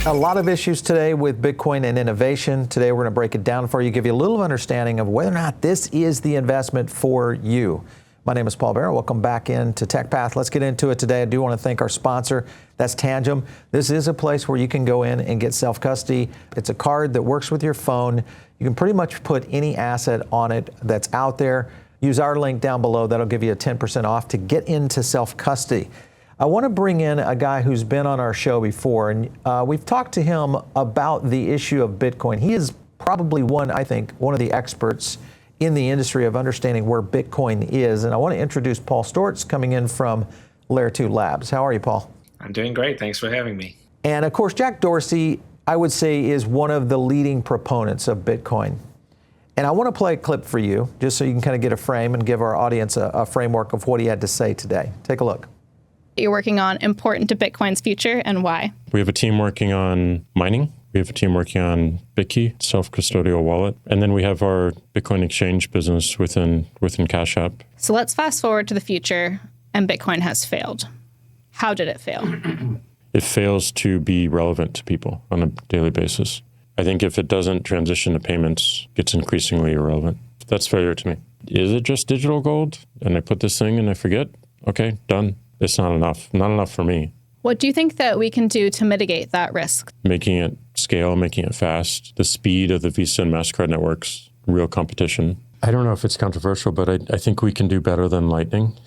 A lot of issues today with Bitcoin and innovation. Today we're going to break it down for you, give you a little understanding of whether or not this is the investment for you. My name is Paul Barrett. Welcome back into Tech Path. Let's get into it today. I do want to thank our sponsor. That's Tangem. This is a place where you can go in and get self-custody. It's a card that works with your phone. You can pretty much put any asset on it that's out there. Use our link down below. That'll give you a 10% off to get into self-custody. I want to bring in a guy who's been on our show before, and we've talked to him about the issue of Bitcoin. He is probably one of the experts in the industry of understanding where Bitcoin is. And I want to introduce Paul Sztorc, coming in from LayerTwo Labs. How are you, Paul? I'm doing great. Thanks for having me. And of course, Jack Dorsey, I would say, is one of the leading proponents of Bitcoin. And I want to play a clip for you, just so you can kind of get a frame and give our audience a framework of what he had to say today. Take a look. You're working on important to Bitcoin's future, and why? We have a team working on mining. We have a team working on Bluesky, self-custodial wallet. And then we have our Bitcoin exchange business within Cash App. So let's fast forward to the future, and Bitcoin has failed. How did it fail? It fails to be relevant to people on a daily basis. I think if it doesn't transition to payments, it's increasingly irrelevant. That's failure to me. Is it just digital gold? And I put this thing and I forget? Okay, done. It's not enough. Not enough for me. What do you think that we can do to mitigate that risk? Making it scale, making it fast. The speed of the Visa and MasterCard networks, real competition. I don't know if it's controversial, but I think we can do better than Lightning.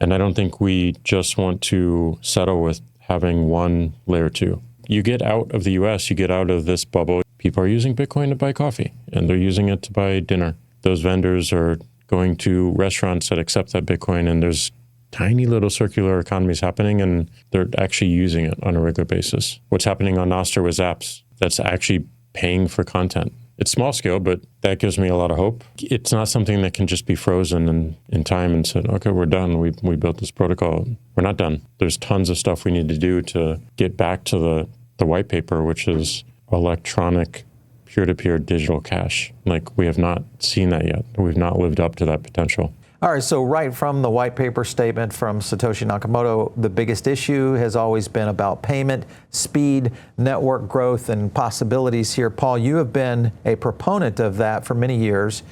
And I don't think we just want to settle with having one layer two. You get out of the US, you get out of this bubble. People are using Bitcoin to buy coffee, and they're using it to buy dinner. Those vendors are going to restaurants that accept that Bitcoin, and there's tiny little circular economies happening, and they're actually using it on a regular basis. What's happening on Nostr with apps that's actually paying for content. It's small scale, but that gives me a lot of hope. It's not something that can just be frozen in time and said, okay, we're done. We built this protocol. We're not done. There's tons of stuff we need to do to get back to the white paper, which is electronic peer-to-peer digital cash. Like, we have not seen that yet. We've not lived up to that potential. All right, so right from the white paper statement from Satoshi Nakamoto, the biggest issue has always been about payment, speed, network growth, and possibilities here. Paul, you have been a proponent of that for many years.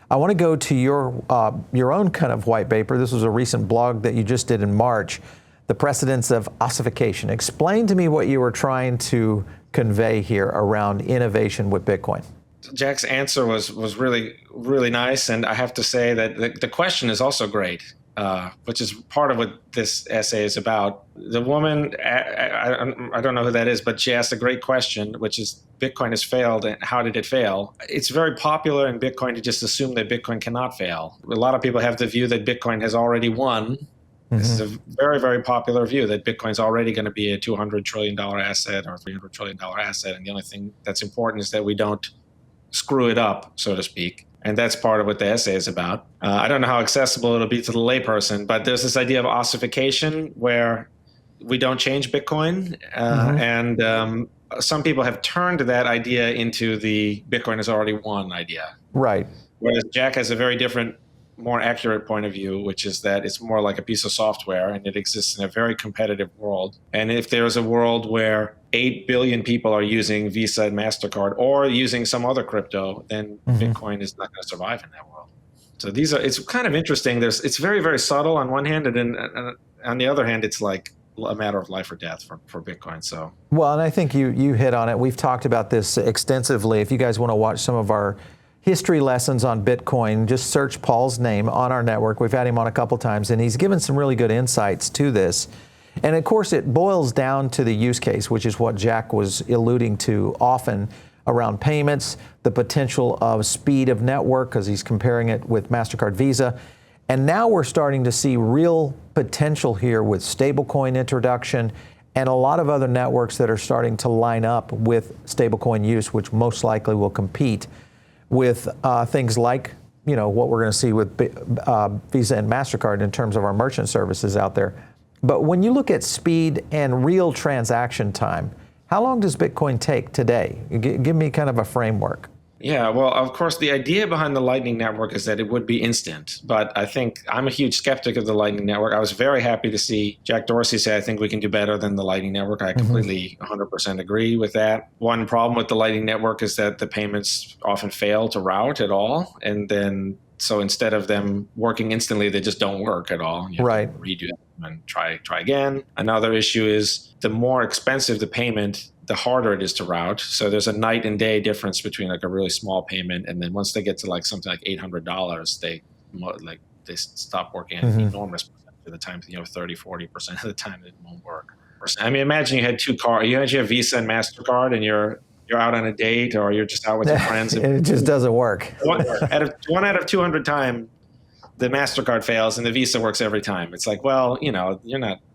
I want to go to your own kind of white paper. This was a recent blog that you just did in March, The Precedence of Ossification. Explain to me what you were trying to convey here around innovation with Bitcoin. Jack's answer was really, really nice. And I have to say that the question is also great, which is part of what this essay is about. The woman, I don't know who that is, but she asked a great question, which is Bitcoin has failed, and how did it fail? It's very popular in Bitcoin to just assume that Bitcoin cannot fail. A lot of people have the view that Bitcoin has already won. Mm-hmm. This is a very, very popular view that Bitcoin's already going to be a $200 trillion asset or $300 trillion asset. And the only thing that's important is that we don't screw it up, so to speak. And that's part of what the essay is about. I don't know how accessible it'll be to the layperson, but there's this idea of ossification where we don't change Bitcoin. And some people have turned that idea into the Bitcoin has already won idea. Right. Whereas Jack has a very different, more accurate point of view, which is that it's more like a piece of software and it exists in a very competitive world. And if there's a world where 8 billion people are using Visa and MasterCard or using some other crypto, then Bitcoin is not going to survive in that world. So it's kind of interesting. It's very, very subtle on one hand, and then on the other hand, it's like a matter of life or death for Bitcoin. So, well, and I think you hit on it. We've talked about this extensively. If you guys want to watch some of our history lessons on Bitcoin, just search Paul's name on our network. We've had him on a couple times, and he's given some really good insights to this. And of course, it boils down to the use case, which is what Jack was alluding to often around payments, the potential of speed of network, because he's comparing it with MasterCard Visa. And now we're starting to see real potential here with stablecoin introduction and a lot of other networks that are starting to line up with stablecoin use, which most likely will compete with things like, what we're going to see with Visa and MasterCard in terms of our merchant services out there. But when you look at speed and real transaction time, how long does Bitcoin take today? Give me kind of a framework. Yeah, well, of course, the idea behind the Lightning Network is that it would be instant. But I think I'm a huge skeptic of the Lightning Network. I was very happy to see Jack Dorsey say, I think we can do better than the Lightning Network. I completely 100% agree with that. One problem with the Lightning Network is that the payments often fail to route at all. And then, so instead of them working instantly, they just don't work at all. You have to redo them and try again. Another issue is the more expensive the payment, the harder it is to route. So there's a night and day difference between like a really small payment, and then once they get to like something like $800, they stop working an enormous percentage of the time. 30-40% of the time it won't work. I mean, imagine you had two cards. You have Visa and MasterCard, and you're out on a date, or you're just out with your friends, and it just doesn't work. one out of 200 times, the MasterCard fails and the Visa works every time. It's like, well, you're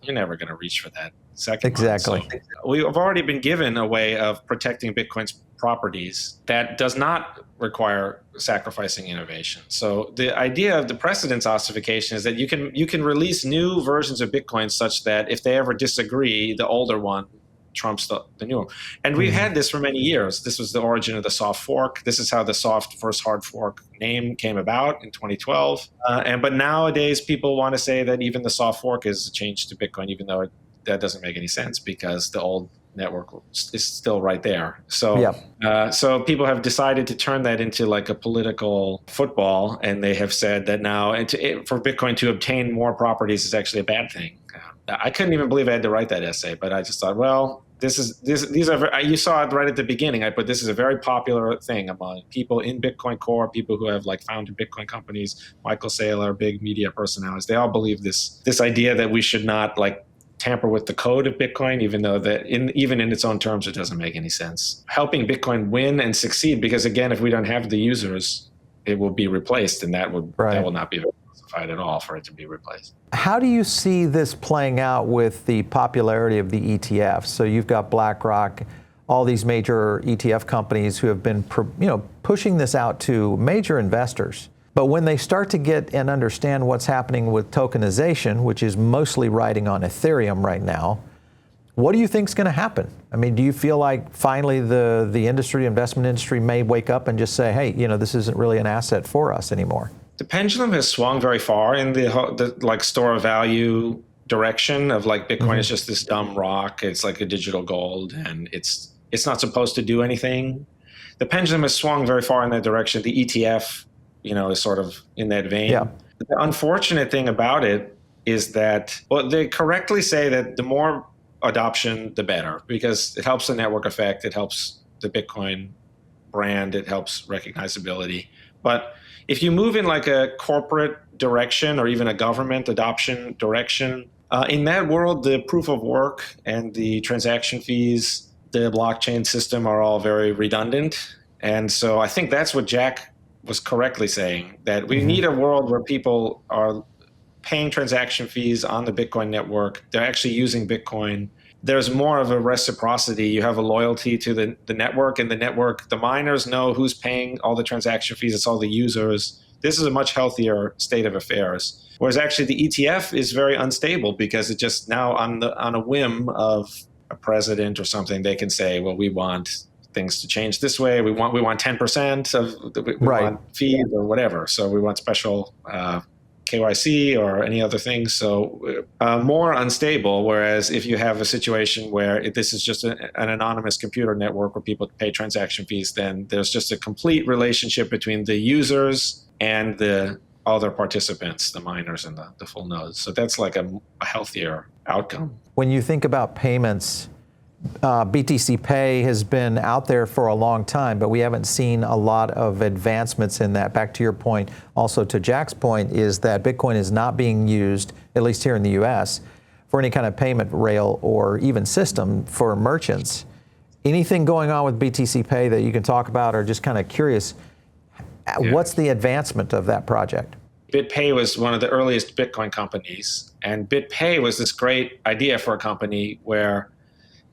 never going to reach for that second. Exactly. So we have already been given a way of protecting Bitcoin's properties that does not require sacrificing innovation. So the idea of the precedence ossification is that you can release new versions of Bitcoin such that if they ever disagree, the older one trumps the new one. And we've had this for many years. This was the origin of the soft fork. This is how the first hard fork name came about in 2012. But nowadays, people want to say that even the soft fork is a change to Bitcoin, even though that doesn't make any sense because the old network is still right there. So, so people have decided to turn that into like a political football, and they have said that now for Bitcoin to obtain more properties is actually a bad thing. I couldn't even believe I had to write that essay, but I just thought, well, these are, you saw it right at the beginning. I put, this is a very popular thing among people in Bitcoin Core, people who have like founded Bitcoin companies, Michael Saylor, big media personalities. They all believe this idea that we should not like tamper with the code of Bitcoin, even though that even in its own terms, it doesn't make any sense. Helping Bitcoin win and succeed, because again, if we don't have the users, it will be replaced, and that will not be justified at all for it to be replaced. How do you see this playing out with the popularity of the ETFs? So you've got BlackRock, all these major ETF companies who have been pushing this out to major investors. But when they start to get and understand what's happening with tokenization, which is mostly riding on Ethereum right now, what do you think is going to happen? I mean, do you feel like finally the investment industry may wake up and just say, hey, this isn't really an asset for us anymore? The pendulum has swung very far in the like store of value direction of like Bitcoin is just this dumb rock. It's like a digital gold, and it's not supposed to do anything. The pendulum has swung very far in that direction. The ETF, is sort of in that vein. Yeah. The unfortunate thing about it is that, well, they correctly say that the more adoption, the better, because it helps the network effect, it helps the Bitcoin brand, it helps recognizability. But if you move in like a corporate direction or even a government adoption direction, in that world, the proof of work and the transaction fees, the blockchain system are all very redundant. And so I think that's what Jack was correctly saying, that we need a world where people are paying transaction fees on the Bitcoin network. They're actually using Bitcoin. There's more of a reciprocity. You have a loyalty to the network, and the miners know who's paying all the transaction fees. It's all the users. This is a much healthier state of affairs. Whereas actually the ETF is very unstable, because it just now on a whim of a president or something, they can say, well, we want things to change this way. We want 10% of we want fees or whatever. So we want special KYC or any other thing. So more unstable. Whereas if you have a situation where this is just an anonymous computer network where people pay transaction fees, then there's just a complete relationship between the users and the other participants, the miners and the full nodes. So that's like a healthier outcome. When you think about payments, BTC Pay has been out there for a long time, but we haven't seen a lot of advancements in that. Back to your point, also to Jack's point, is that Bitcoin is not being used, at least here in the US, for any kind of payment rail or even system for merchants. Anything going on with BTC Pay that you can talk about, or just kind of curious, what's the advancement of that project? BitPay was one of the earliest Bitcoin companies, and BitPay was this great idea for a company where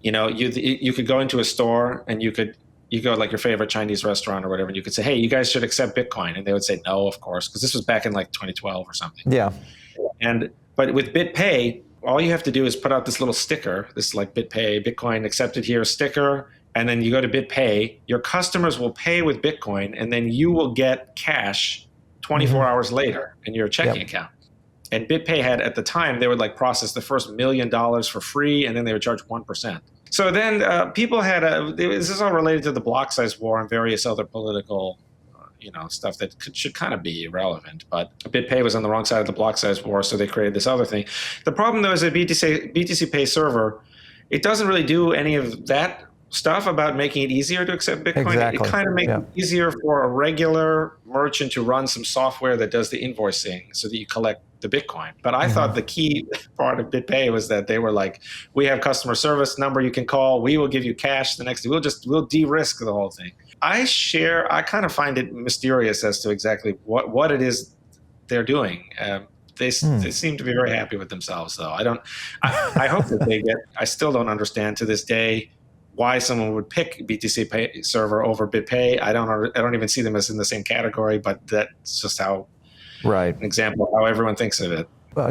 you could go into a store and you go like your favorite Chinese restaurant or whatever, and you could say, hey, you guys should accept Bitcoin. And they would say, no, of course, because this was back in like 2012 or something. Yeah. But with BitPay, all you have to do is put out this little sticker, this like BitPay, Bitcoin accepted here sticker, and then you go to BitPay, your customers will pay with Bitcoin, and then you will get cash 24 hours later in your checking account. And BitPay had, at the time, they would like process the first $1 million for free, and then they would charge 1%. So then people had this is all related to the block size war and various other political stuff that should kind of be irrelevant. But BitPay was on the wrong side of the block size war, so they created this other thing. The problem, though, is that BTC Pay server, it doesn't really do any of that stuff about making it easier to accept Bitcoin. Exactly. It kind of makes it easier for a regular merchant to run some software that does the invoicing so that you collect the Bitcoin. But I thought the key part of BitPay was that they were like, we have customer service number you can call. We will give you cash the next day. We'll de-risk the whole thing. I kind of find it mysterious as to exactly what it is they're doing. They seem to be very happy with themselves, though. I hope that they get. I still don't understand to this day why someone would pick BTC Pay server over BitPay. I don't even see them as in the same category, but that's just how an example of how everyone thinks of it.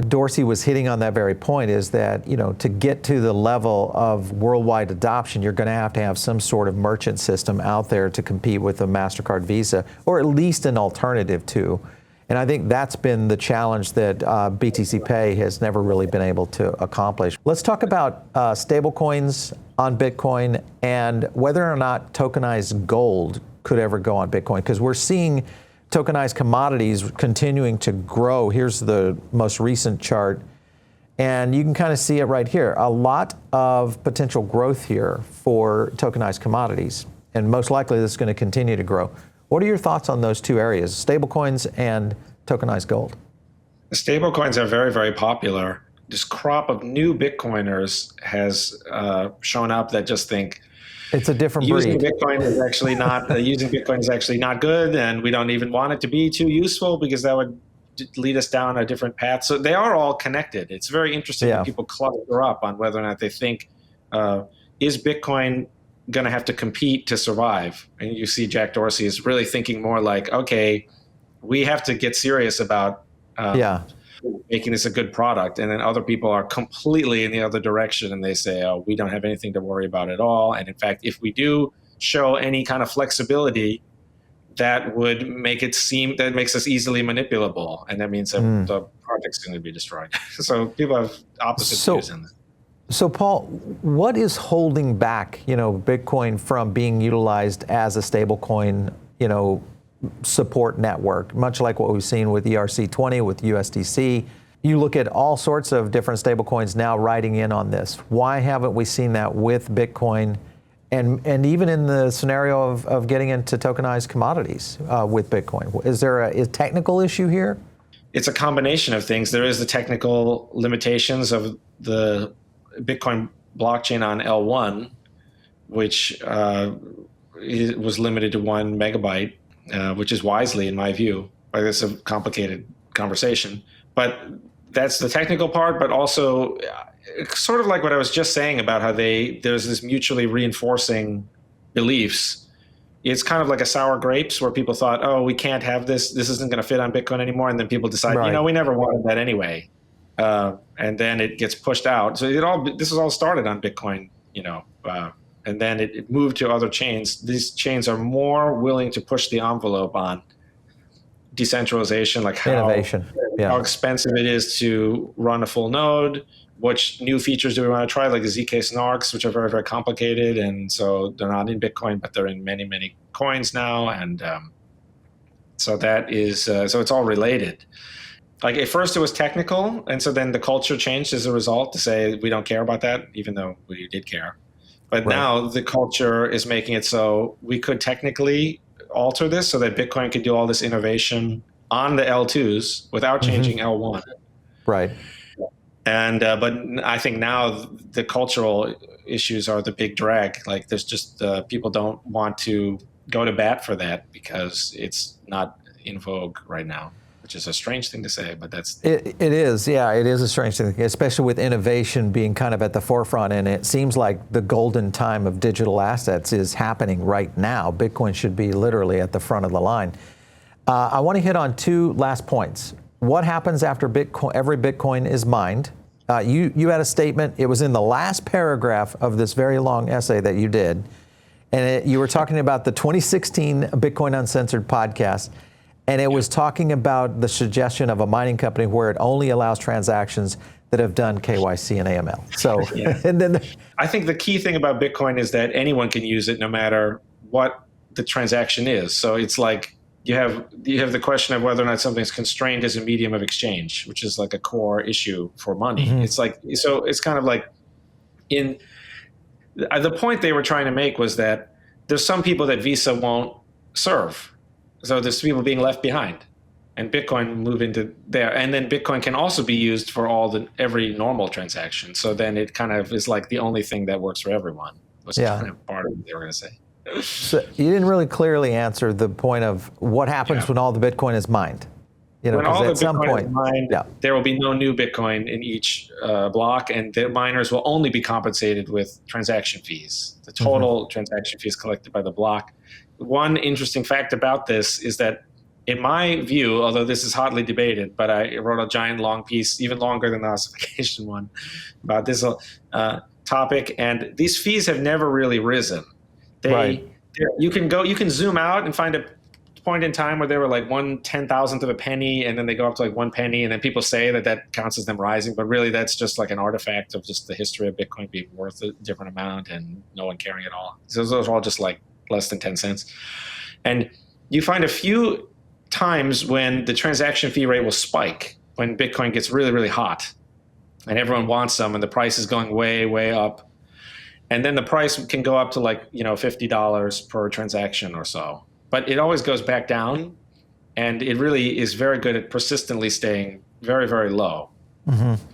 Dorsey was hitting on that very point, is that, to get to the level of worldwide adoption, you're going to have some sort of merchant system out there to compete with a MasterCard, Visa, or at least an alternative to. And I think that's been the challenge that BTC Pay has never really been able to accomplish. Let's talk about stablecoins on Bitcoin and whether or not tokenized gold could ever go on Bitcoin, because we're seeing tokenized commodities continuing to grow. Here's the most recent chart, and you can kind of see it right here. A lot of potential growth here for tokenized commodities, and most likely this is going to continue to grow. What are your thoughts on those two areas, stablecoins and tokenized gold? The stablecoins are very, very popular. This crop of new Bitcoiners has shown up that just think, it's a different breed. Using Bitcoin is actually not good, and we don't even want it to be too useful because that would lead us down a different path. So they are all connected. It's very interesting when people cluster up on whether or not they think, is Bitcoin going to have to compete to survive? And you see Jack Dorsey is really thinking more like, okay, we have to get serious about making this a good product. And then other people are completely in the other direction, and they say, oh, we don't have anything to worry about at all. And in fact, if we do show any kind of flexibility, that would make it seem that makes us easily manipulable. And that means that the project's going to be destroyed. So people have opposite views in that. So Paul, what is holding back, Bitcoin from being utilized as a stablecoin, support network, much like what we've seen with ERC20, with USDC? You look at all sorts of different stablecoins now riding in on this. Why haven't we seen that with Bitcoin, and even in the scenario of getting into tokenized commodities with Bitcoin? Is there a technical issue here? It's a combination of things. There is the technical limitations of the Bitcoin blockchain on L1, which was limited to 1 megabyte, which is wisely, in my view. But it's a complicated conversation. But that's the technical part, but also sort of like what I was just saying about how there's this mutually reinforcing beliefs. It's kind of like a sour grapes where people thought, oh, we can't have this. This isn't going to fit on Bitcoin anymore. And then people decide, we never wanted that anyway. And then it gets pushed out. So this is all started on Bitcoin, and then it moved to other chains. These chains are more willing to push the envelope on decentralization, like how expensive it is to run a full node. Which new features do we want to try, like the ZK snarks, which are very, very complicated. And so they're not in Bitcoin, but they're in many, many coins now. And so that is, so it's all related. Like at first it was technical, and so then the culture changed as a result to say we don't care about that, even though we did care. But now the culture is making it so we could technically alter this so that Bitcoin could do all this innovation on the L2s without changing L1. Right. And but I think now the cultural issues are the big drag. Like there's just people don't want to go to bat for that because it's not in vogue right now. Which is a strange thing to say, but that's... It is, yeah, it is a strange thing, especially with innovation being kind of at the forefront, and it seems like the golden time of digital assets is happening right now. Bitcoin should be literally at the front of the line. I want to hit on two last points. What happens after every Bitcoin is mined? You had a statement, it was in the last paragraph of this very long essay that you did, And you were talking about the 2016 Bitcoin Uncensored podcast, and it was talking about the suggestion of a mining company where it only allows transactions that have done KYC and AML. So, and then I think the key thing about Bitcoin is that anyone can use it no matter what the transaction is. So it's like you have the question of whether or not something's constrained as a medium of exchange, which is like a core issue for money. It's like, so it's kind of like the point they were trying to make was that there's some people that Visa won't serve. So there's people being left behind, and Bitcoin move into there. And then Bitcoin can also be used for every normal transaction. So then it kind of is like the only thing that works for everyone, was kind of part of what they were going to say. So you didn't really clearly answer the point of what happens when all the Bitcoin is mined. You know, when all the at some Bitcoin point, is mined, there will be no new Bitcoin in each block, and the miners will only be compensated with transaction fees, the total transaction fees collected by the block. One interesting fact about this is that, in my view, although this is hotly debated, but I wrote a giant long piece, even longer than the ossification one, about this topic, and these fees have never really risen. You can zoom out and find a point in time where they were like 1/10,000th of a penny, and then they go up to like 1 penny, and then people say that counts as them rising, but really that's just like an artifact of just the history of Bitcoin being worth a different amount and no one caring at all. So those are all just like less than 10 cents. And you find a few times when the transaction fee rate will spike, when Bitcoin gets really, really hot and everyone wants some and the price is going way, way up. And then the price can go up to like, $50 per transaction or so. But it always goes back down, and it really is very good at persistently staying very, very low,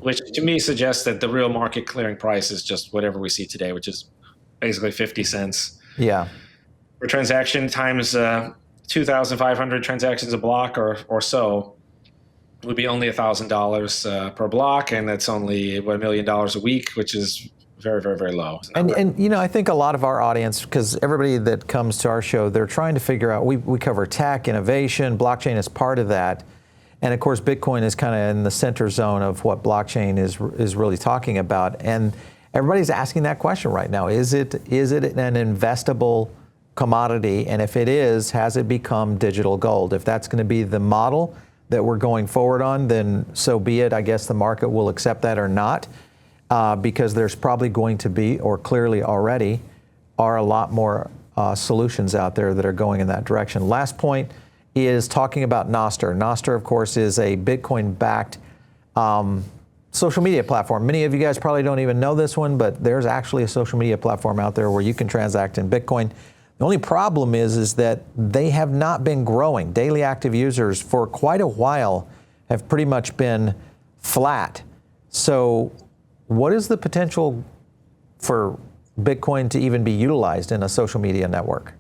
which to me suggests that the real market clearing price is just whatever we see today, which is basically 50 cents per transaction times 2,500 transactions a block or so would be only $1,000 per block, and that's only $1 million a week, which is very, very, very low. And I think a lot of our audience, because everybody that comes to our show, they're trying to figure out, we cover tech, innovation, blockchain is part of that. And of course, Bitcoin is kind of in the center zone of what blockchain is really talking about. And everybody's asking that question right now. Is it an investable commodity? And if it is, has it become digital gold? If that's going to be the model that we're going forward on, then so be it. I guess the market will accept that or not. Because there's probably going to be, or clearly already, are a lot more solutions out there that are going in that direction. Last point is talking about Nostr. Nostr, of course, is a Bitcoin-backed social media platform. Many of you guys probably don't even know this one, but there's actually a social media platform out there where you can transact in Bitcoin. The only problem is that they have not been growing. Daily active users for quite a while have pretty much been flat. So what is the potential for Bitcoin to even be utilized in a social media network?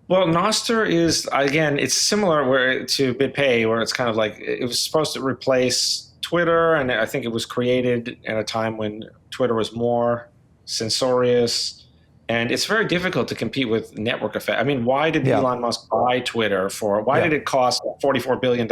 Well, Nostr is, again, it's similar to BitPay, where it's kind of like it was supposed to replace Twitter, and I think it was created at a time when Twitter was more censorious. And it's very difficult to compete with network effect. I mean, why did Elon Musk buy Twitter why did it cost $44 billion?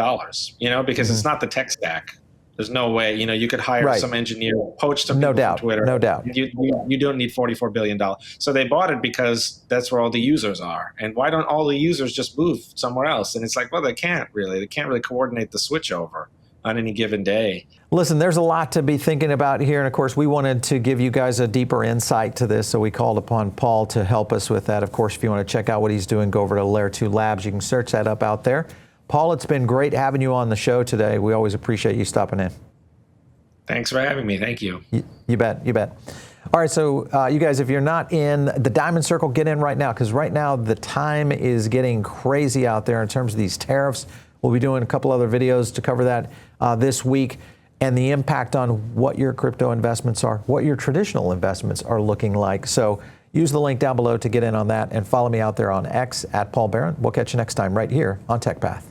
Because it's not the tech stack. There's no way, you could hire some engineer, poach some people from Twitter. No doubt. You don't need $44 billion. So they bought it because that's where all the users are. And why don't all the users just move somewhere else? And it's like, well, they can't really. They can't really coordinate the switch over on any given day. Listen, there's a lot to be thinking about here. And of course, we wanted to give you guys a deeper insight to this. So we called upon Paul to help us with that. Of course, if you want to check out what he's doing, go over to LayerTwo Labs. You can search that up out there. Paul, it's been great having you on the show today. We always appreciate you stopping in. Thanks for having me. Thank you. You bet. All right, so you guys, if you're not in the Diamond Circle, get in right now, because right now the time is getting crazy out there in terms of these tariffs. We'll be doing a couple other videos to cover that this week, and the impact on what your crypto investments are, what your traditional investments are looking like. So use the link down below to get in on that, and follow me out there on X @Paul Barron. We'll catch you next time right here on TechPath.